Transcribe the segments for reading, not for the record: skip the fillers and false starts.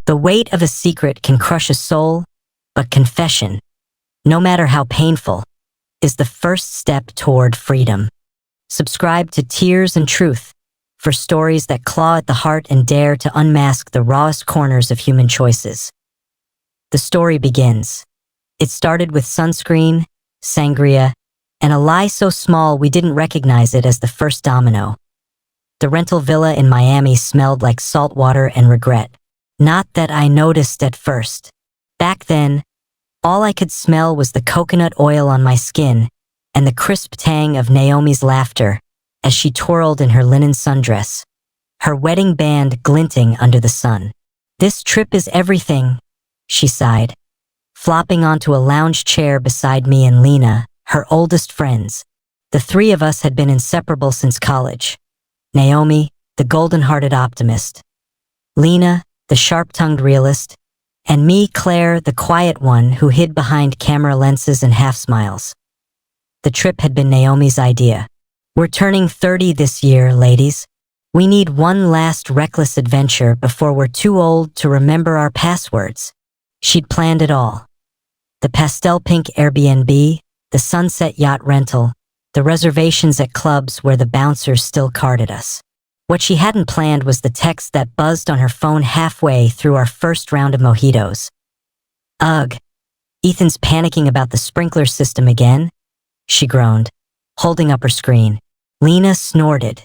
The weight of a secret can crush a soul, but confession, no matter how painful, is the first step toward freedom. Subscribe to Tears and Truth for stories that claw at the heart and dare to unmask the rawest corners of human choices. The story begins. It started with sunscreen, sangria, and a lie so small we didn't recognize it as the first domino. The rental villa in Miami smelled like salt water and regret. Not that I noticed at first. Back then, all I could smell was the coconut oil on my skin and the crisp tang of Naomi's laughter as she twirled in her linen sundress, her wedding band glinting under the sun. "This trip is everything," she sighed, flopping onto a lounge chair beside me and Lena, her oldest friends. The three of us had been inseparable since college. Naomi, the golden-hearted optimist, Lena, the sharp-tongued realist, and me, Claire, the quiet one who hid behind camera lenses and half-smiles. The trip had been Naomi's idea. "We're turning 30 this year, ladies. We need one last reckless adventure before we're too old to remember our passwords." She'd planned it all. The pastel pink Airbnb, the sunset yacht rental, the reservations at clubs where the bouncers still carded us. What she hadn't planned was the text that buzzed on her phone halfway through our first round of mojitos. "Ugh, Ethan's panicking about the sprinkler system again," she groaned, holding up her screen. Lena snorted.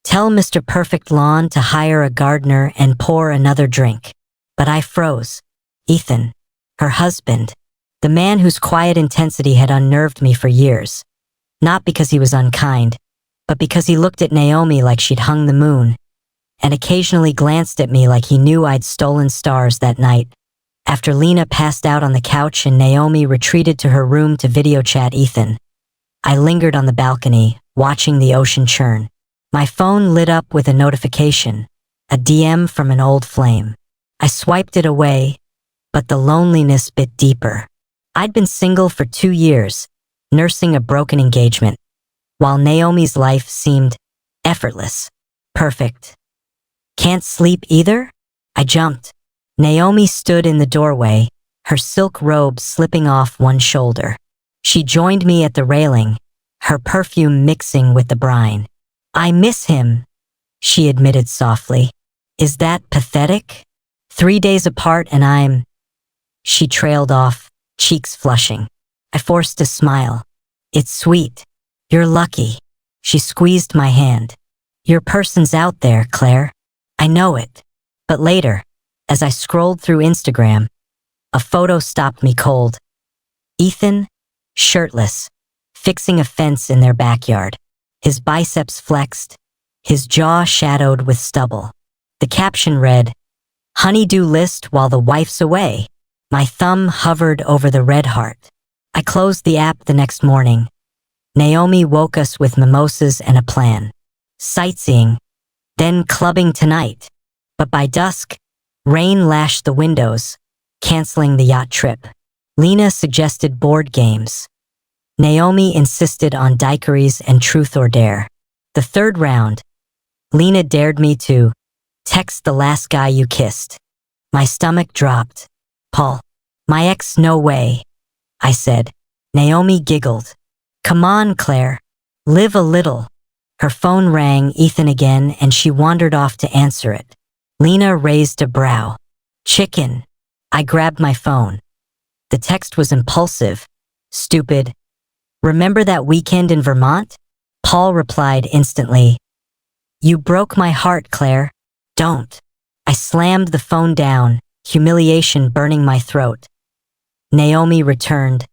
"Tell Mr. Perfect Lawn to hire a gardener and pour another drink." But I froze. Ethan, her husband, the man whose quiet intensity had unnerved me for years. Not because he was unkind, but because he looked at Naomi like she'd hung the moon, and occasionally glanced at me like he knew I'd stolen stars that night. After Lena passed out on the couch and Naomi retreated to her room to video chat Ethan, I lingered on the balcony, watching the ocean churn. My phone lit up with a notification, a DM from an old flame. I swiped it away, but the loneliness bit deeper. I'd been single for 2 years, nursing a broken engagement, while Naomi's life seemed effortless, perfect. "Can't sleep either?" I jumped. Naomi stood in the doorway, her silk robe slipping off one shoulder. She joined me at the railing, her perfume mixing with the brine. "I miss him," she admitted softly. "Is that pathetic? 3 days apart and I'm—" She trailed off, cheeks flushing. I forced a smile. "It's sweet. You're lucky." She squeezed my hand. "Your person's out there, Claire. I know it." But later, as I scrolled through Instagram, a photo stopped me cold. Ethan, shirtless, fixing a fence in their backyard. His biceps flexed, his jaw shadowed with stubble. The caption read, "Honey-do list while the wife's away." My thumb hovered over the red heart. I closed the app the next morning. Naomi woke us with mimosas and a plan. Sightseeing, then clubbing tonight. But by dusk, rain lashed the windows, canceling the yacht trip. Lena suggested board games. Naomi insisted on daiquiris and truth or dare. The third round, Lena dared me to text the last guy you kissed. My stomach dropped. "Paul." "My ex, no way," I said. Naomi giggled. "Come on, Claire. Live a little." Her phone rang, Ethan again, and she wandered off to answer it. Lena raised a brow. "Chicken." I grabbed my phone. The text was impulsive. "Stupid. Remember that weekend in Vermont?" Paul replied instantly. "You broke my heart, Claire. Don't." I slammed the phone down, humiliation burning my throat. Naomi returned,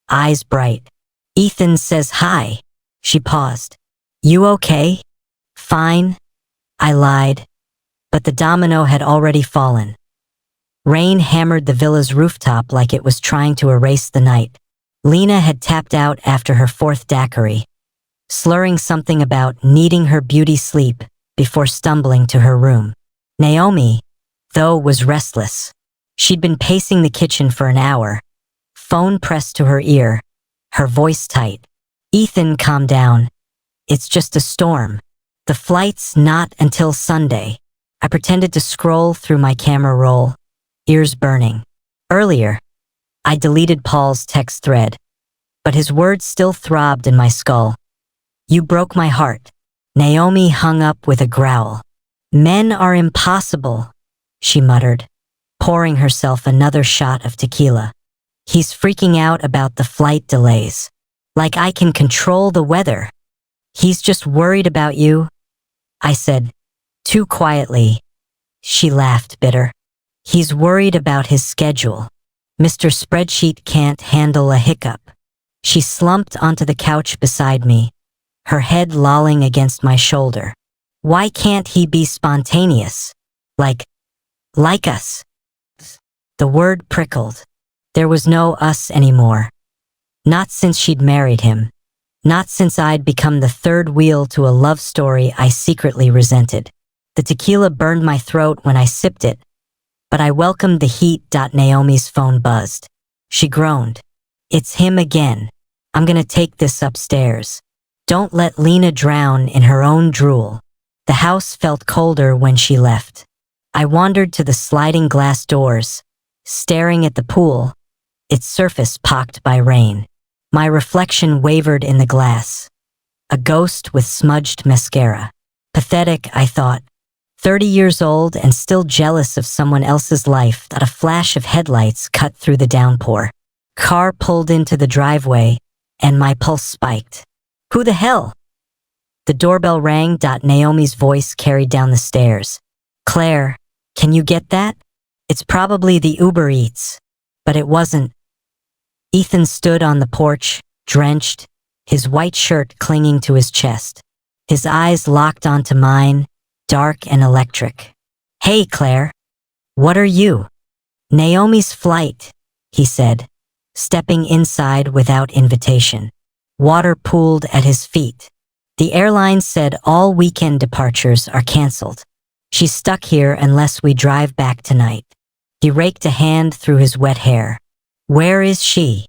eyes bright. "Ethan says hi." She paused. "You okay?" "Fine," I lied. But the domino had already fallen. Rain hammered the villa's rooftop like it was trying to erase the night. Lena had tapped out after her 4th daiquiri, slurring something about needing her beauty sleep before stumbling to her room. Naomi, though, was restless. She'd been pacing the kitchen for an hour, phone pressed to her ear, her voice tight. "Ethan, calm down. It's just a storm. The flight's not until Sunday." I pretended to scroll through my camera roll. ears burning. Earlier, I deleted Paul's text thread, but his words still throbbed in my skull. You broke my heart. Naomi hung up with a growl. Men are impossible, she muttered, pouring herself another shot of tequila. He's freaking out about the flight delays. Like I can control the weather. He's just worried about you, I said, too quietly. She laughed bitter. He's worried about his schedule. Mr. Spreadsheet can't handle a hiccup. She slumped onto the couch beside me, her head lolling against my shoulder. Why can't he be spontaneous? Like us? The word prickled. There was no us anymore. Not since she'd married him. Not since I'd become the third wheel to a love story I secretly resented. The tequila burned my throat when I sipped it, but I welcomed the heat. Naomi's phone buzzed. She groaned. It's him again. I'm gonna take this upstairs. Don't let Lena drown in her own drool. The house felt colder when she left. I wandered to the sliding glass doors, staring at the pool, its surface pocked by rain. My reflection wavered in the glass. A ghost with smudged mascara. Pathetic, I thought. 30 years old and still jealous of someone else's life. A flash of headlights cut through the downpour. Car pulled into the driveway, and my pulse spiked. Who the hell? The doorbell rang. Naomi's voice carried down the stairs. Claire, can you get that? It's probably the Uber Eats. But it wasn't. Ethan stood on the porch, drenched, his white shirt clinging to his chest. His eyes locked onto mine, dark and electric. Hey, Claire. What are you? Naomi's flight, he said, stepping inside without invitation. Water pooled at his feet. The airline said all weekend departures are canceled. She's stuck here unless we drive back tonight. He raked a hand through his wet hair. Where is she?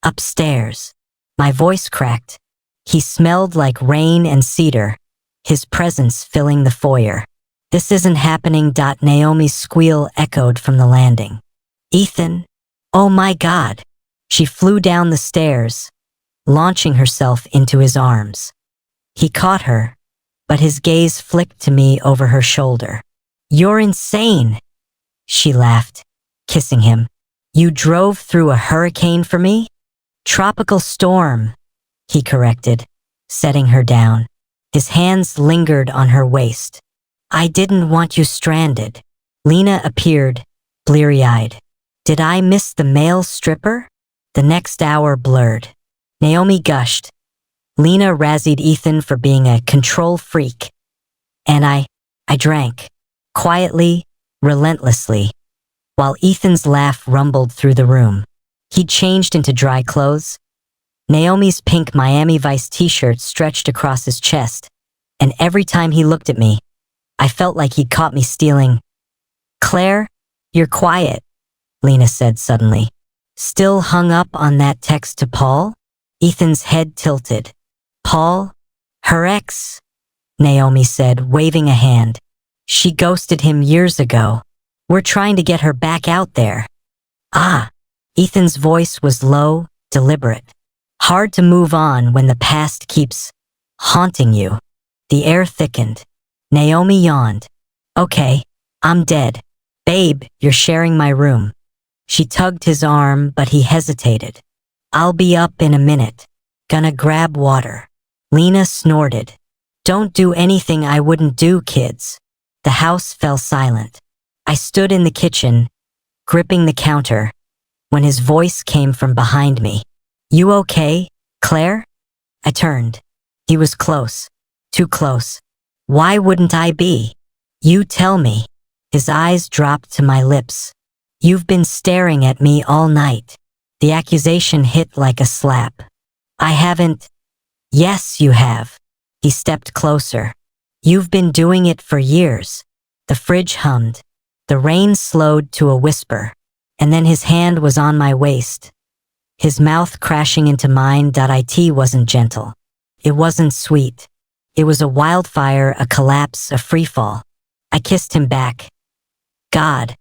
Upstairs. My voice cracked. He smelled like rain and cedar, his presence filling the foyer. This isn't happening. Naomi's squeal echoed from the landing. Ethan? Oh my God. She flew down the stairs, launching herself into his arms. He caught her, but his gaze flicked to me over her shoulder. You're insane, she laughed, kissing him. You drove through a hurricane for me? Tropical storm, he corrected, setting her down. His hands lingered on her waist. I didn't want you stranded. Lena appeared, bleary-eyed. Did I miss the male stripper? The next hour blurred. Naomi gushed. Lena razzied Ethan for being a control freak. And I drank, quietly, relentlessly, while Ethan's laugh rumbled through the room. He'd changed into dry clothes. Naomi's pink Miami Vice t-shirt stretched across his chest, and every time he looked at me, I felt like he'd caught me stealing. Claire, you're quiet, Lena said suddenly. Still hung up on that text to Paul? Ethan's head tilted. Paul? Her ex? Naomi said, waving a hand. She ghosted him years ago. We're trying to get her back out there. Ah, Ethan's voice was low, deliberate. Hard to move on when the past keeps haunting you. The air thickened. Naomi yawned. Okay, I'm dead. Babe, you're sharing my room. She tugged his arm, but he hesitated. I'll be up in a minute. Gonna grab water. Lena snorted. Don't do anything I wouldn't do, kids. The house fell silent. I stood in the kitchen, gripping the counter, when his voice came from behind me. You okay, Claire? I turned. He was close. Too close. Why wouldn't I be? You tell me. His eyes dropped to my lips. You've been staring at me all night. The accusation hit like a slap. I haven't. Yes, you have. He stepped closer. You've been doing it for years. The fridge hummed. The rain slowed to a whisper. And then his hand was on my waist. His mouth crashing into mine. It wasn't gentle. It wasn't sweet. It was a wildfire, a collapse, a freefall. I kissed him back. God,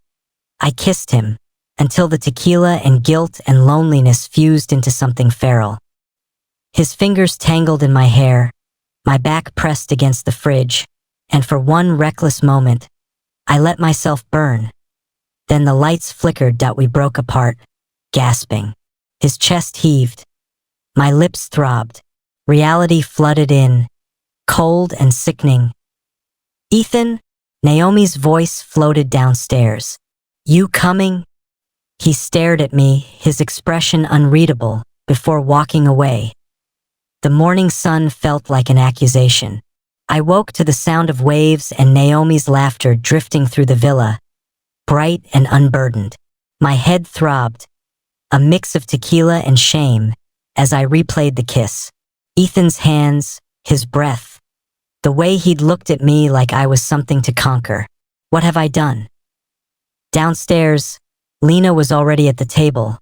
I kissed him, until the tequila and guilt and loneliness fused into something feral. His fingers tangled in my hair, my back pressed against the fridge, and for one reckless moment, I let myself burn. Then the lights flickered that we broke apart, gasping. His chest heaved. My lips throbbed. Reality flooded in, cold and sickening. "Ethan?" Naomi's voice floated downstairs. "You coming?" He stared at me, his expression unreadable, before walking away. The morning sun felt like an accusation. I woke to the sound of waves and Naomi's laughter drifting through the villa, bright and unburdened. My head throbbed, a mix of tequila and shame, as I replayed the kiss. Ethan's hands, his breath, the way he'd looked at me like I was something to conquer. What have I done? Downstairs, Lena was already at the table,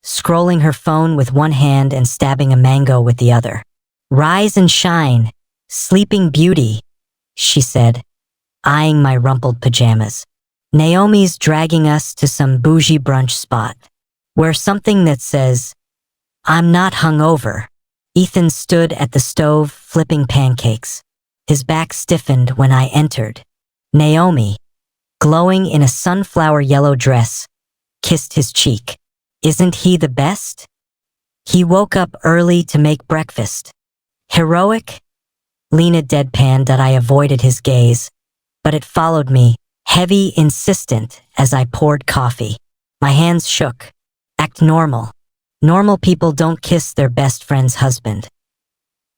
scrolling her phone with one hand and stabbing a mango with the other. "Rise and shine, sleeping beauty," she said, eyeing my rumpled pajamas. "Naomi's dragging us to some bougie brunch spot. Wear something that says, 'I'm not hungover.'" Ethan stood at the stove flipping pancakes. His back stiffened when I entered. Naomi, glowing in a sunflower yellow dress, kissed his cheek. "Isn't he the best?" "He woke up early to make breakfast." "Heroic?" Lena deadpanned that I avoided his gaze, but it followed me, heavy, insistent, as I poured coffee. My hands shook. "Act normal. Normal people don't kiss their best friend's husband."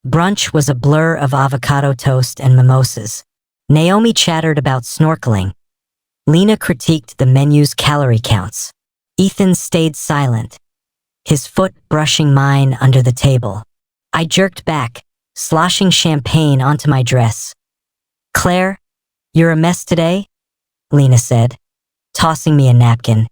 Brunch was a blur of avocado toast and mimosas. Naomi chattered about snorkeling. Lena critiqued the menu's calorie counts. Ethan stayed silent, his foot brushing mine under the table. I jerked back, sloshing champagne onto my dress. "Claire, you're a mess today," Lena said, tossing me a napkin.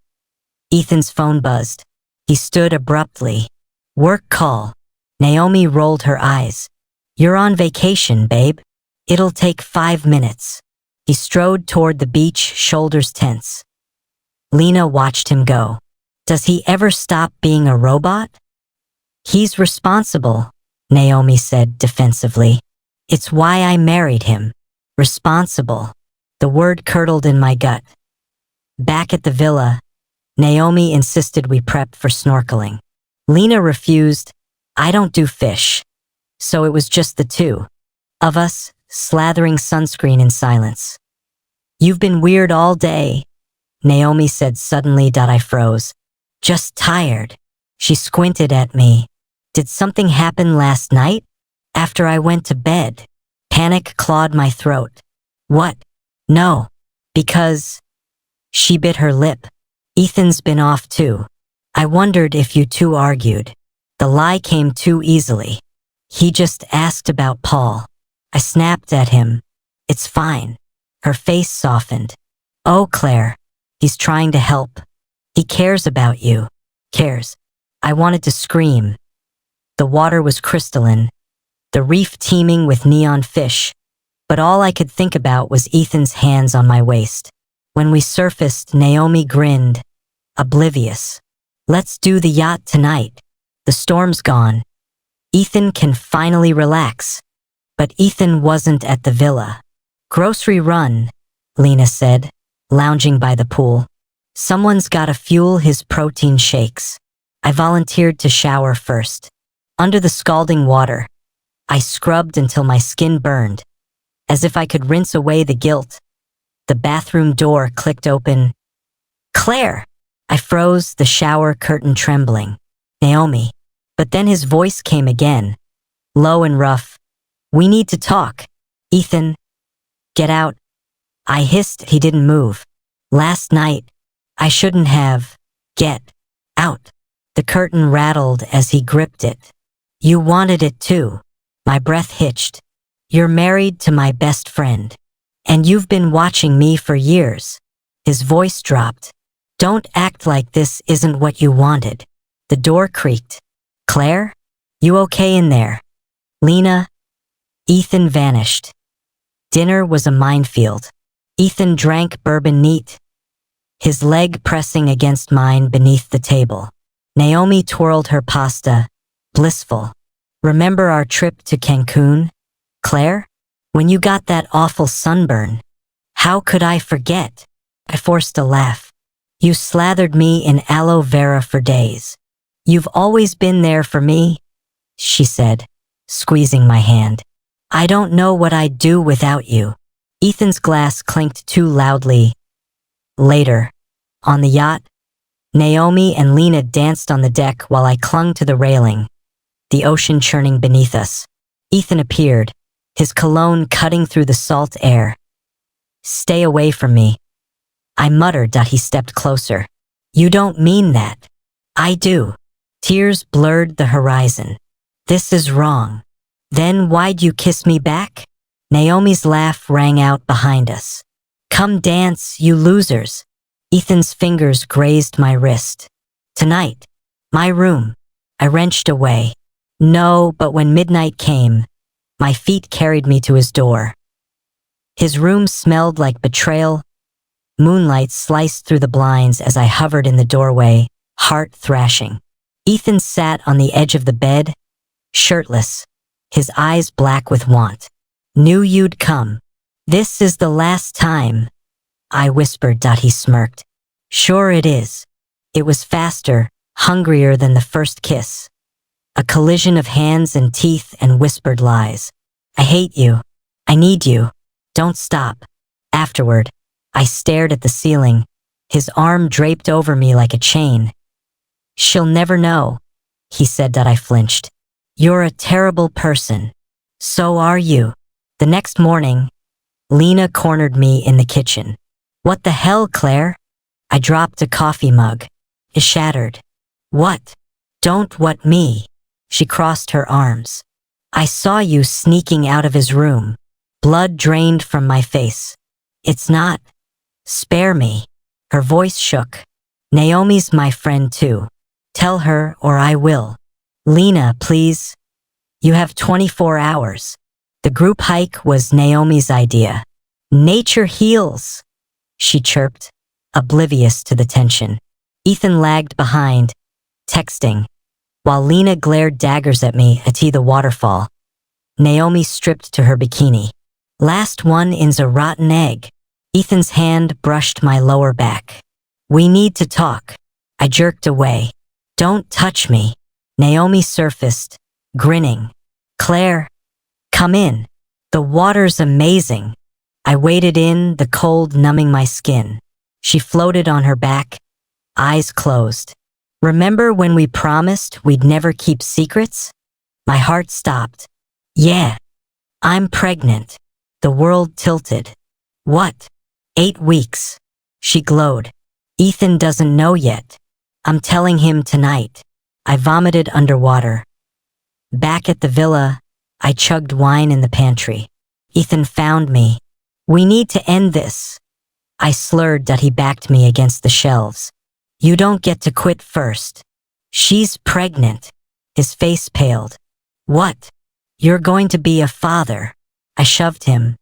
Ethan's phone buzzed. He stood abruptly. "Work call." Naomi rolled her eyes. "You're on vacation, babe. It'll take 5 minutes." He strode toward the beach, shoulders tense. Lena watched him go. "Does he ever stop being a robot?" "He's responsible," Naomi said defensively. "It's why I married him. Responsible." The word curdled in my gut. Back at the villa, Naomi insisted we prep for snorkeling. Lena refused. "I don't do fish." So it was just the two of us, slathering sunscreen in silence. "You've been weird all day," Naomi said suddenly. I froze. "Just tired." She squinted at me. "Did something happen last night? After I went to bed?" Panic clawed my throat. "What? No. Because..." She bit her lip. "Ethan's been off too. I wondered if you two argued." The lie came too easily. "He just asked about Paul." I snapped at him. "It's fine." Her face softened. "Oh, Claire, he's trying to help. He cares about you." "Cares?" I wanted to scream. The water was crystalline, the reef teeming with neon fish, but all I could think about was Ethan's hands on my waist. When we surfaced, Naomi grinned, oblivious. "Let's do the yacht tonight. The storm's gone. Ethan can finally relax." But Ethan wasn't at the villa. "Grocery run," Lena said, lounging by the pool. "Someone's gotta fuel his protein shakes." I volunteered to shower first. Under the scalding water, I scrubbed until my skin burned, as if I could rinse away the guilt. The bathroom door clicked open. "Claire!" I froze, the shower curtain trembling. "Naomi." But then his voice came again, low and rough. "We need to talk." "Ethan, get out." I hissed. He didn't move. "Last night, I shouldn't have." "Get out." The curtain rattled as he gripped it. "You wanted it too." My breath hitched. "You're married to my best friend. And you've been watching me for years." His voice dropped. "Don't act like this isn't what you wanted." The door creaked. "Claire? You okay in there?" "Lena?" Ethan vanished. Dinner was a minefield. Ethan drank bourbon neat. his leg pressing against mine beneath the table. Naomi twirled her pasta, blissful. Remember our trip to Cancun, Claire? When you got that awful sunburn? How could I forget? I forced a laugh. You slathered me in aloe vera for days. You've always been there for me, she said, squeezing my hand. I don't know what I'd do without you. Ethan's glass clinked too loudly. Later, on the yacht, Naomi and Lena danced on the deck while I clung to the railing, the ocean churning beneath us. Ethan appeared, his cologne cutting through the salt air. Stay away from me. I muttered that he stepped closer. You don't mean that. I do. Tears blurred the horizon. This is wrong. Then why'd you kiss me back? Naomi's laugh rang out behind us. Come dance, you losers. Ethan's fingers grazed my wrist. Tonight. My room. I wrenched away. No, but when midnight came, my feet carried me to his door. His room smelled like betrayal. Moonlight sliced through the blinds as I hovered in the doorway, heart thrashing. Ethan sat on the edge of the bed, shirtless, his eyes black with want. Knew you'd come. This is the last time, I whispered. He smirked. Sure it is. It was faster, hungrier than the first kiss. A collision of hands and teeth and whispered lies. I hate you. I need you. Don't stop. Afterward, I stared at the ceiling, his arm draped over me like a chain. She'll never know, he said. I flinched. You're a terrible person. So are you. The next morning, Lena cornered me in the kitchen. What the hell, Claire? I dropped a coffee mug. It shattered. What? Don't what me? She crossed her arms. I saw you sneaking out of his room. Blood drained from my face. It's not. Spare me. Her voice shook. Naomi's my friend too. Tell her or I will. Lena, please. You have 24 hours. The group hike was Naomi's idea. Nature heals, she chirped, oblivious to the tension. Ethan lagged behind, texting, while Lena glared daggers at me at the waterfall. Naomi stripped to her bikini. Last one in's a rotten egg. Ethan's hand brushed my lower back. We need to talk. I jerked away. Don't touch me. Naomi surfaced, grinning. Claire, come in. The water's amazing. I waded in, the cold numbing my skin. She floated on her back, eyes closed. Remember when we promised we'd never keep secrets? My heart stopped. Yeah. I'm pregnant. The world tilted. What? 8 weeks. She glowed. Ethan doesn't know yet. I'm telling him tonight. I vomited underwater. Back at the villa, I chugged wine in the pantry. Ethan found me. We need to end this. I slurred. He backed me against the shelves. You don't get to quit first. She's pregnant. His face paled. What? You're going to be a father. I shoved him.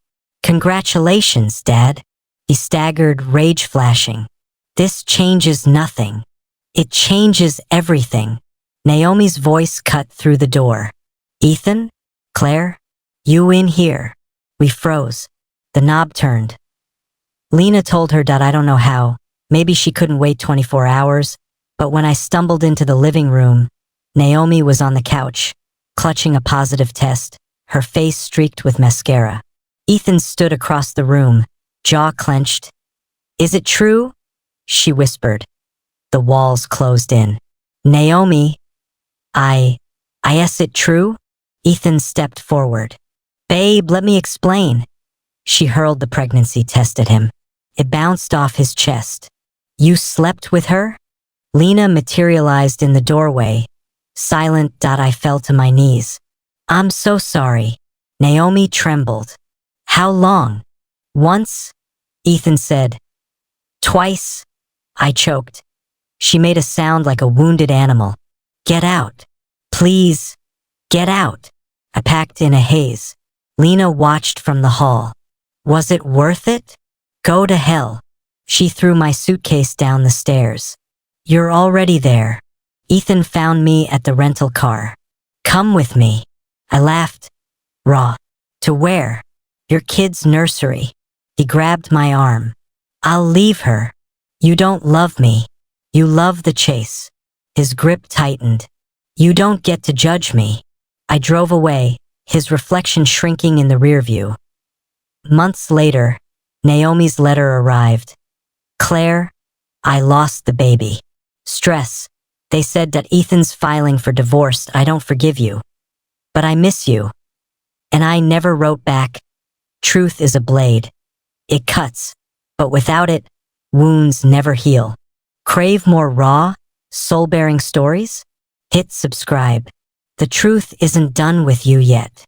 Congratulations, Dad. He staggered, rage flashing. This changes nothing. It changes everything. Naomi's voice cut through the door. Ethan? Claire? You in here? We froze. The knob turned. Lena told her that I don't know how. Maybe she couldn't wait 24 hours. But when I stumbled into the living room, Naomi was on the couch, clutching a positive test, her face streaked with mascara. Ethan stood across the room, jaw clenched. Is it true? She whispered. The walls closed in. Naomi, is it true? Ethan stepped forward. Babe, let me explain. She hurled the pregnancy test at him. It bounced off his chest. You slept with her? Lena materialized in the doorway. Silent. I fell to my knees. I'm so sorry. Naomi trembled. How long? Once? Ethan said. Twice? I choked. She made a sound like a wounded animal. Get out. Please. Get out. I packed in a haze. Lena watched from the hall. Was it worth it? Go to hell. She threw my suitcase down the stairs. You're already there. Ethan found me at the rental car. Come with me. I laughed. Raw. To where? Your kid's nursery. He grabbed my arm. I'll leave her. You don't love me. You love the chase. His grip tightened. You don't get to judge me. I drove away, his reflection shrinking in the rearview. Months later, Naomi's letter arrived. Claire, I lost the baby. Stress. They said that Ethan's filing for divorce. I don't forgive you. But I miss you. And I never wrote back. Truth is a blade. It cuts, but without it, wounds never heal. Crave more raw, soul-bearing stories? Hit subscribe. The truth isn't done with you yet.